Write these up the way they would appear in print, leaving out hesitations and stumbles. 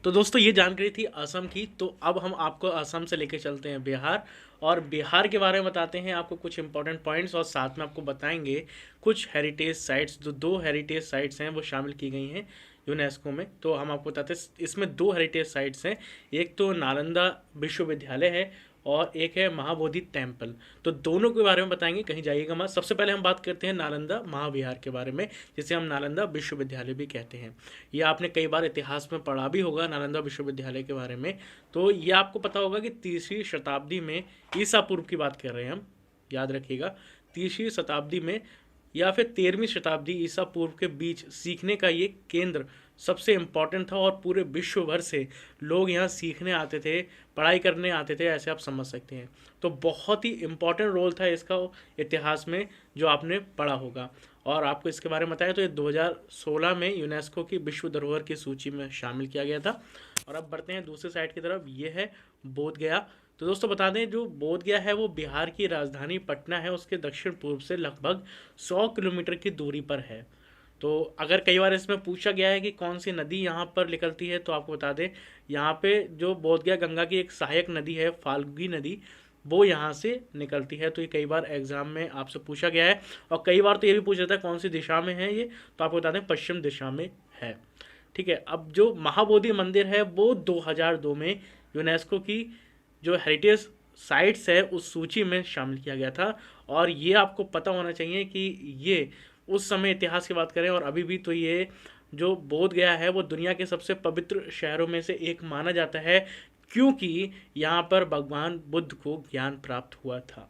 तो दोस्तों ये जानकारी थी असम की। तो अब हम आपको असम से लेके चलते हैं बिहार, और बिहार के बारे में बताते हैं आपको कुछ इंपॉर्टेंट पॉइंट्स, और साथ में आपको बताएंगे कुछ हेरिटेज साइट्स। जो दो हेरिटेज साइट्स हैं वो शामिल की गई हैं यूनेस्को में। तो हम आपको बताते हैं इसमें दो हेरिटेज साइट्स हैं, एक तो नालंदा विश्वविद्यालय है और एक है महाबोधि टेम्पल। तो दोनों के बारे में बताएंगे, कहीं जाइएगा मत। सबसे पहले हम बात करते हैं नालंदा महाविहार के बारे में, जिसे हम नालंदा विश्वविद्यालय भी कहते हैं। ये आपने कई बार इतिहास में पढ़ा भी होगा नालंदा विश्वविद्यालय के बारे में। तो ये आपको पता होगा कि तीसरी शताब्दी में, ईसा पूर्व की बात कर रहे हैं हम, याद रखिएगा, तीसरी शताब्दी में या फिर 13वीं शताब्दी ईसा पूर्व के बीच सीखने का ये केंद्र सबसे इम्पॉर्टेंट था, और पूरे विश्व भर से लोग यहाँ सीखने आते थे, पढ़ाई करने आते थे, ऐसे आप समझ सकते हैं। तो बहुत ही इम्पॉर्टेंट रोल था इसका इतिहास में, जो आपने पढ़ा होगा। और आपको इसके बारे में बताया तो ये 2016 में यूनेस्को की विश्व धरोहर की सूची में शामिल किया गया था। और अब बढ़ते हैं दूसरे साइड की तरफ, ये है बोध गया। तो दोस्तों बता दें, जो बोध गया है वो बिहार की राजधानी पटना है उसके दक्षिण पूर्व से लगभग 100 किलोमीटर की दूरी पर है। तो अगर कई बार इसमें पूछा गया है कि कौन सी नदी यहाँ पर निकलती है, तो आपको बता दें यहाँ पे जो बोधगया गंगा की एक सहायक नदी है फाल्गुनी नदी, वो यहाँ से निकलती है। तो ये कई बार एग्जाम में आपसे पूछा गया है, और कई बार तो ये भी पूछा जाता है कौन सी दिशा में है ये, तो आपको बता दें पश्चिम दिशा में है। ठीक है। अब जो महाबोधि मंदिर है वो 2002 में यूनेस्को की जो हेरिटेज साइट्स है उस सूची में शामिल किया गया था। और ये आपको पता होना चाहिए कि ये उस समय इतिहास की बात करें और अभी भी, तो ये जो बोध गया है वो दुनिया के सबसे पवित्र शहरों में से एक माना जाता है, क्योंकि यहाँ पर भगवान बुद्ध को ज्ञान प्राप्त हुआ था।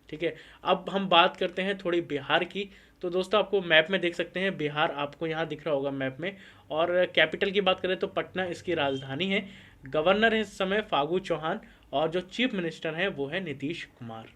ठीक है। अब हम बात करते हैं थोड़ी बिहार की। तो दोस्तों आपको मैप में देख सकते हैं, बिहार आपको यहाँ दिख रहा होगा मैप में। और कैपिटल की बात करें तो पटना इसकी राजधानी है। गवर्नर है इस समय फागू चौहान, और जो चीफ मिनिस्टर हैं वो है नीतीश कुमार।